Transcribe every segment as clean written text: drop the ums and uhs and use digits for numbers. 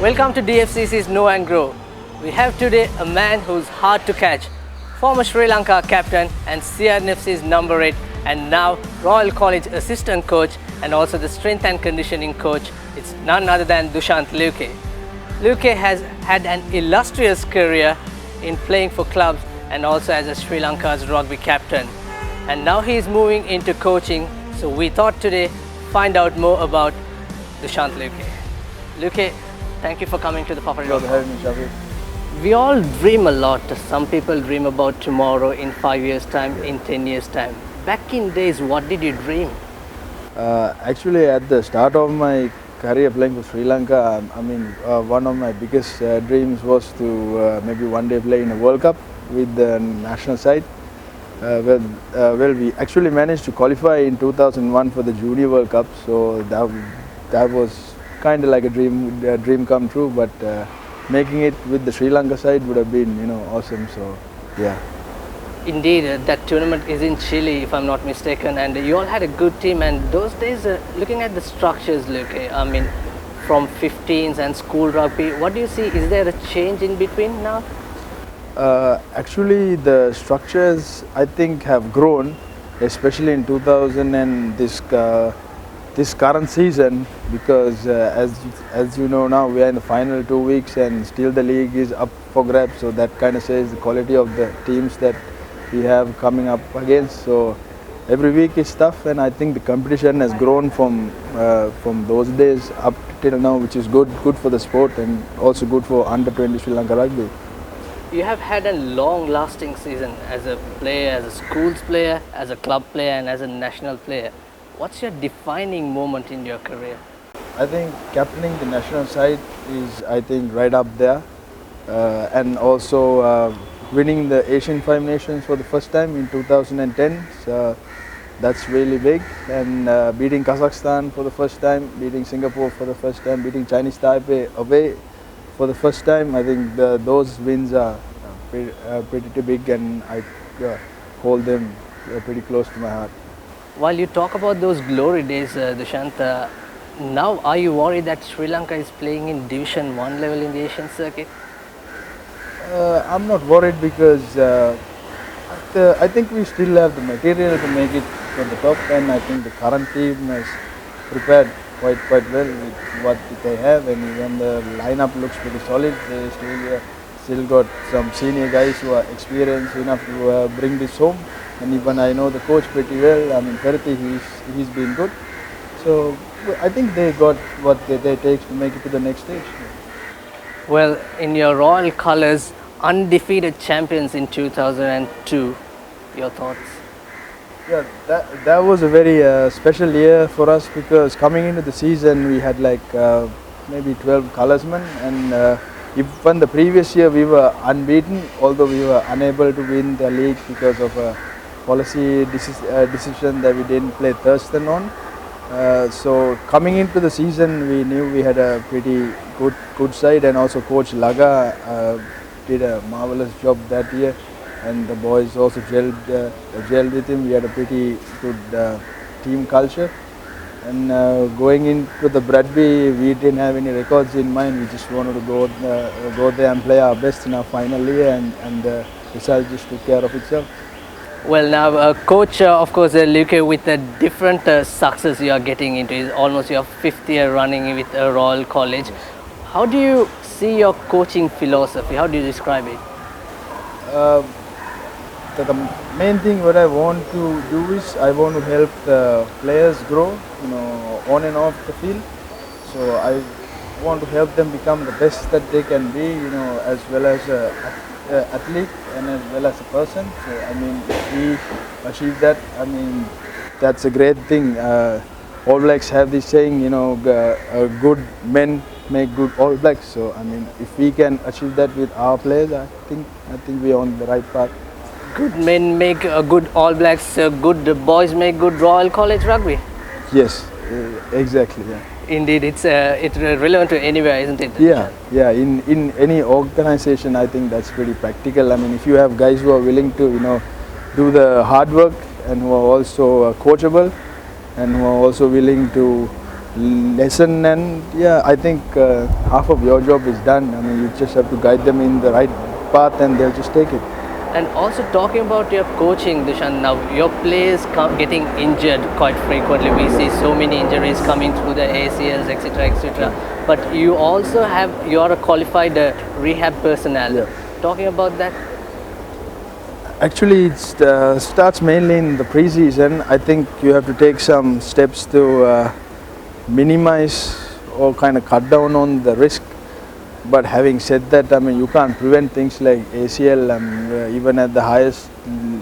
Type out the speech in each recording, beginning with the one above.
Welcome to DFCC's Know and Grow. We have today a man who's hard to catch. Former Sri Lanka captain and CRNFC's number 8 and now Royal College assistant coach and also the strength and conditioning coach. It's none other than Dushanth Lewke. Lewke has had an illustrious career in playing for clubs and also as a Sri Lanka's rugby captain. And now he is moving into coaching, so we thought today find out more about Dushanth Lewke. Lewke, thank you for coming to the ThePapare. We all dream a lot. Some people dream about tomorrow, in 5 years' time, in 10 years' time. Back in days, what did you dream? Actually, at the start of my career playing for Sri Lanka, one of my biggest dreams was to maybe one day play in a World Cup with the national side. We actually managed to qualify in 2001 for the Junior World Cup, so that was kind of like a dream come true. But making it with the Sri Lanka side would have been, awesome. So, yeah. Indeed, that tournament is in Chile, if I'm not mistaken, and you all had a good team. And those days, looking at the structures, Lewke, from 15s and school rugby, what do you see? Is there a change in between now? Actually, the structures I think have grown, especially in 2000 and this current season, because as you know now, we are in the final 2 weeks and still the league is up for grabs. So that kind of says the quality of the teams that we have coming up against. So every week is tough, and I think the competition has grown from those days up till now, which is good for the sport and also good for under 20 Sri Lanka rugby. You have had a long-lasting season as a player, as a schools player, as a club player and as a national player. What's your defining moment in your career? I think captaining the national side is, right up there, and also winning the Asian Five Nations for the first time in 2010. So that's really big, and beating Kazakhstan for the first time, beating Singapore for the first time, beating Chinese Taipei away for the first time. I think those wins are pretty big, and I hold them pretty close to my heart. While you talk about those glory days, Dushanth, now are you worried that Sri Lanka is playing in Division 1 level in the Asian circuit? I'm not worried because I think we still have the material to make it to the top, and I think the current team has prepared quite well with what they have, and even the lineup looks pretty solid. They still got some senior guys who are experienced enough to bring this home. And even I know the coach pretty well. Trinitys, he's been good. So I think they got what they take to make it to the next stage. Well, in your royal colours, undefeated champions in 2002. Your thoughts? Yeah, that was a very special year for us, because coming into the season we had maybe 12 colorsmen, and even the previous year we were unbeaten, although we were unable to win the league because of a policy decision that we didn't play Thurston on. So coming into the season, we knew we had a pretty good side, and also Coach Laga did a marvelous job that year, and the boys also gelled with him. We had a pretty good team culture, and going into the Bradby, we didn't have any records in mind. We just wanted to go there and play our best in our final year, and the result just took care of itself. Well, now, Coach, of course, Lewke, with the different success you are getting into, is almost your 5th year running with a Royal College. How do you see your coaching philosophy? How do you describe it? The main thing what I want to do is I want to help the players grow, on and off the field. So I want to help them become the best that they can be, as well as athlete and as well as a person. So if we achieve that, that's a great thing. All Blacks have this saying, good men make good All Blacks. So if we can achieve that with our players, I think we're on the right path. Good men make good All Blacks, good boys make good Royal College rugby. Yes, exactly. Yeah. Indeed, it's relevant to anywhere, isn't it? Yeah. In any organization, I think that's pretty practical. If you have guys who are willing to, do the hard work, and who are also coachable, and who are also willing to lesson, and yeah, I think half of your job is done. I mean, you just have to guide them in the right path and they'll just take it. And also talking about your coaching, Dushanth, now your players getting injured quite frequently. We see so many injuries coming through the ACLs, etc., etc. But you also you're a qualified rehab personnel. Yeah. Talking about that. Actually, it starts mainly in the pre-season. I think you have to take some steps to minimize or kind of cut down on the risk. But having said that, I mean, you can't prevent things like ACL. Even at the highest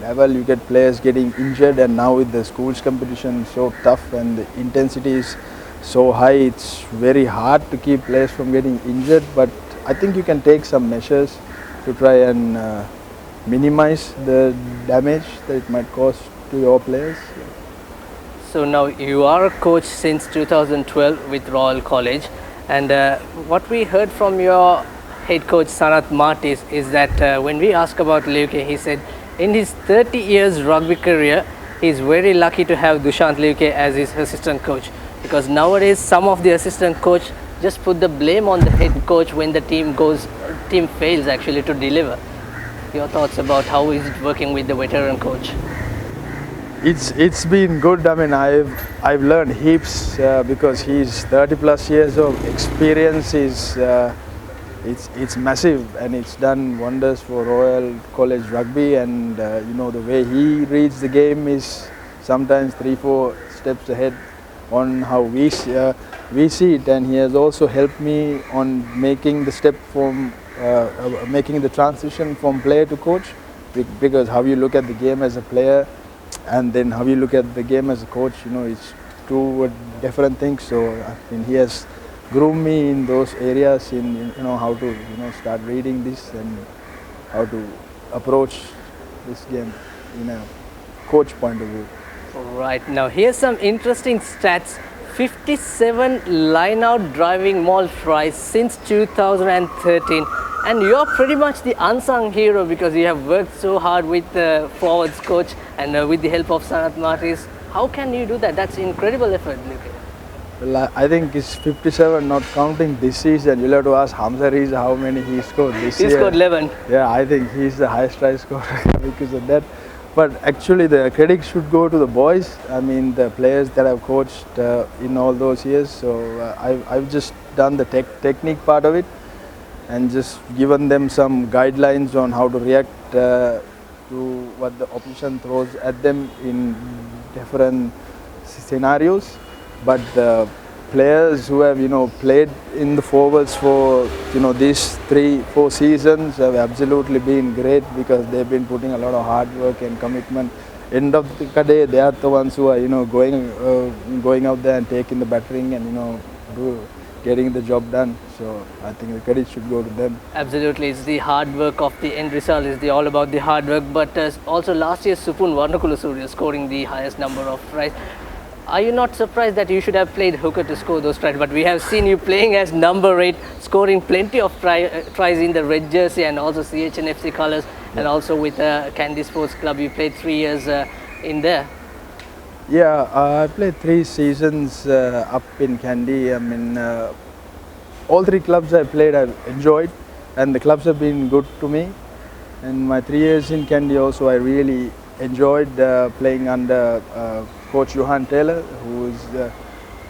level, you get players getting injured, and now with the schools competition so tough and the intensity is so high, it's very hard to keep players from getting injured. But I think you can take some measures to try and minimize the damage that it might cause to your players. So now you are a coach since 2012 with Royal College, and what we heard from your head coach Sanath Martis is that when we asked about Lewke, he said in his 30 years rugby career, he is very lucky to have Dushanth Lewke as his assistant coach, because nowadays some of the assistant coach just put the blame on the head coach when the team fails actually to deliver. Your thoughts about how is it working with the veteran coach? It's been good. I mean, I've learned heaps because he's 30 plus years of experience. It's massive, and it's done wonders for Royal College Rugby. And you know, the way he reads the game is sometimes 3-4 steps ahead on how we see it. And he has also helped me on making the step from making the transition from player to coach, because how you look at the game as a player and then how you look at the game as a coach, you know, it's two different things. So I mean, he has groomed me in those areas, in you know, how to start reading this and how to approach this game in a coach point of view. Right, now here's some interesting stats. 57 line-out driving maul tries since 2013, and you're pretty much the unsung hero because you have worked so hard with the forwards coach and with the help of Sanath Martis. How can you do that? That's incredible effort, Lewke. Well, I think it's 57, not counting this season. You'll have to ask Hamza Riza how many he scored this year. He scored 11. Yeah, I think he's the highest try scorer because of that. But actually the credit should go to the boys. I mean, the players that I've coached in all those years. So I've just done the technique part of it and just given them some guidelines on how to react to what the opposition throws at them in different scenarios. But the players who have played in the forwards for these 3-4 seasons have absolutely been great, because they've been putting a lot of hard work and commitment. End of the day, they are the ones who are going out there and taking the battering and getting the job done. So I think the credit should go to them. Absolutely, it's the hard work of the end result. It's all about the hard work. But also last year, Supun Varnakulasuriya scoring the highest number of tries. Are you not surprised that you should have played hooker to score those tries? But we have seen you playing as number 8, scoring plenty of tries in the red jersey and also CHNFC colours, and also with Kandy Sports Club. You played 3 years in there. Yeah, I played 3 seasons up in Kandy. I mean, all 3 clubs I played I've enjoyed, and the clubs have been good to me. And my 3 years in Kandy also, I really enjoyed playing under Coach Johan Taylor,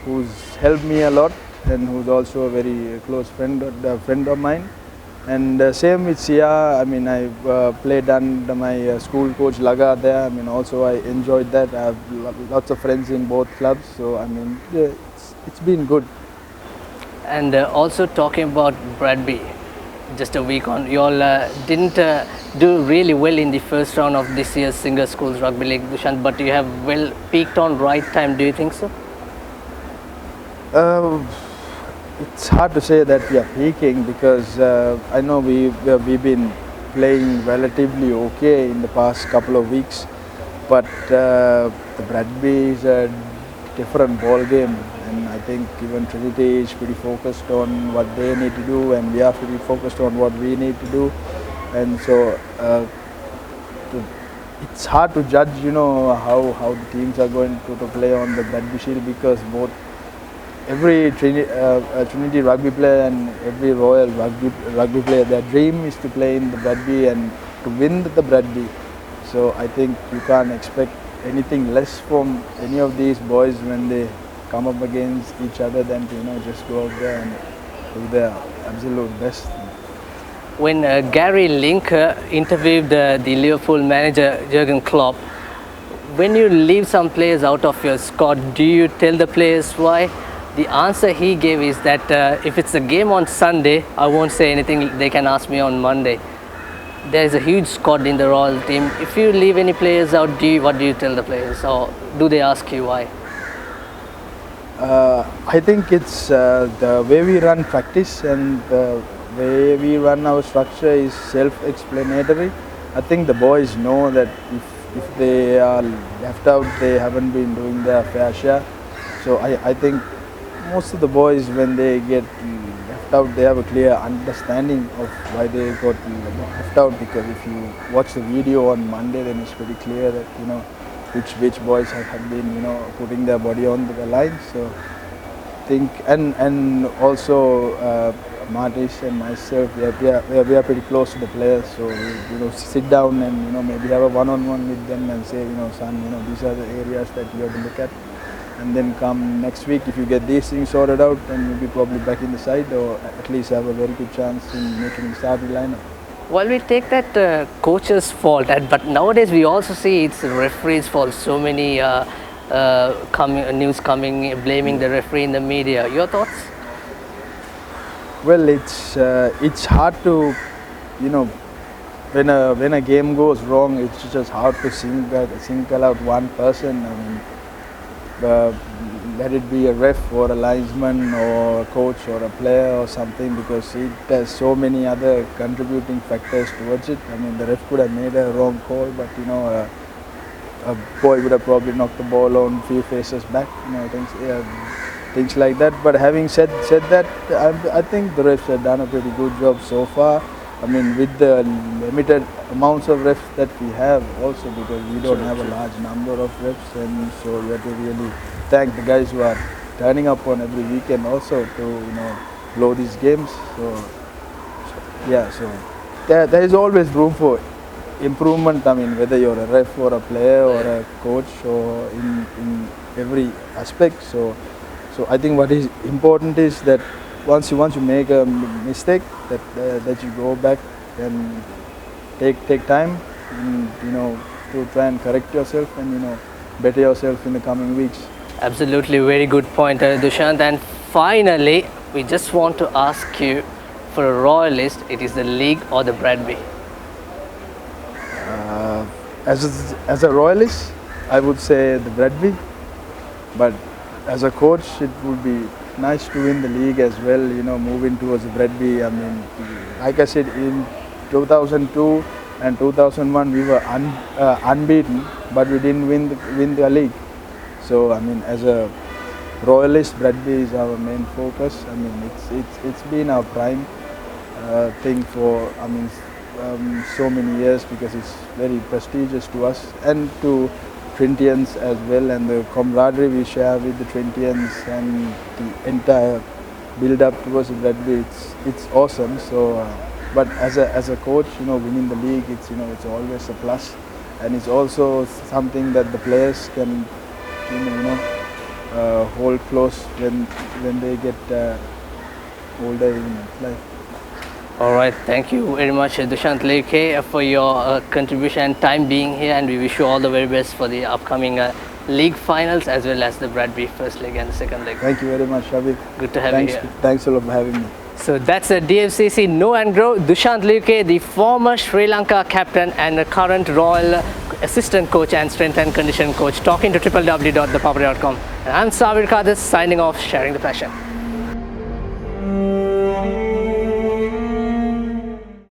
who's helped me a lot and who's also a very close friend of mine. And same with Sia. I mean, I played under my school coach Laga there. I mean, also I enjoyed that. I have lots of friends in both clubs. So I mean, yeah, it's been good. And also talking about Bradby, just a week on, you all didn't do really well in the first round of this year's Singer Schools Rugby League, Dushanth, but you have well peaked on right time. Do you think so? It's hard to say that we are peaking, because I know we've been playing relatively okay in the past couple of weeks, but the Bradby is a different ball game. And I think even Trinitys is pretty focused on what they need to do, and we are pretty focused on what we need to do. And so it's hard to judge, how the teams are going to play on the Bradby Shield, because both every Trinity rugby player and every Royal rugby player, their dream is to play in the Bradby and to win the Bradby. So I think you can't expect anything less from any of these boys when they come up against each other than to just go out there and do their absolute best. When Gary Lineker interviewed the Liverpool manager Jurgen Klopp, when you leave some players out of your squad, do you tell the players why? The answer he gave is that if it's a game on Sunday, I won't say anything, they can ask me on Monday. There's a huge squad in the Royal team. If you leave any players out, what do you tell the players, or do they ask you why? I think it's the way we run practice and the way we run our structure is self-explanatory. I think the boys know that if they are left out, they haven't been doing their fair share. So I think most of the boys, when they get left out, they have a clear understanding of why they got left out, because if you watch the video on Monday, then it's pretty clear that which boys have been putting their body on the line. So I think and also Martis and myself, we are pretty close to the players, so we sit down and maybe have a one-on-one with them and say, son, these are the areas that you have to look at, and then come next week, if you get these things sorted out, then you'll be probably back in the side, or at least have a very good chance in making the starting lineup. Well, we take that coach's fault, but nowadays we also see it's the referee's fault. So many news coming blaming the referee in the media. Your thoughts? Well, it's hard to, when a game goes wrong, it's just hard to single out one person. I mean, let it be a ref or a linesman or a coach or a player or something, because it has so many other contributing factors towards it. I mean, the ref could have made a wrong call, but a boy would have probably knocked the ball on a few faces back, things like that. But having said that, I think the refs have done a pretty good job so far. I mean, with the limited amounts of refs that we have also, because we don't have a large number of refs, and so we have to really thank the guys who are turning up on every weekend also to blow these games. So there is always room for improvement. I mean, whether you're a ref or a player or a coach or in every aspect. So I think what is important is that once you make a mistake, that you go back and take time, to try and correct yourself and better yourself in the coming weeks. Absolutely, very good point, Dushanth. And finally, we just want to ask you, for a royalist, it is the league or the Bradby? As a royalist, I would say the Bradby, but as a coach, it would be nice to win the league as well, moving towards the Bradby. I mean, like I said, in 2002 and 2001 we were unbeaten, but we didn't win the league. So I mean, as a royalist, Bradby is our main focus. I mean, it's been our prime thing for so many years, because it's very prestigious to us and to Trinitians as well, and the camaraderie we share with the Trinitians and the entire build up towards the Bradby, it's awesome. So but as a coach, winning the league, it's always a plus, and it's also something that the players can hold close when they get older in life. All right, thank you very much, Dushanth Lewke, for your contribution and time being here, and we wish you all the very best for the upcoming league finals as well as the Bradby first leg and second leg. Thank you very much, Ravi. Good to have you here. Thanks a lot for having me. So that's a DFCC Know and Grow. Dushanth Lewke, the former Sri Lanka captain and the current Royal assistant coach and strength and conditioning coach, talking to www.thepapare.com. And I'm Sabir Kadir, signing off, sharing the passion.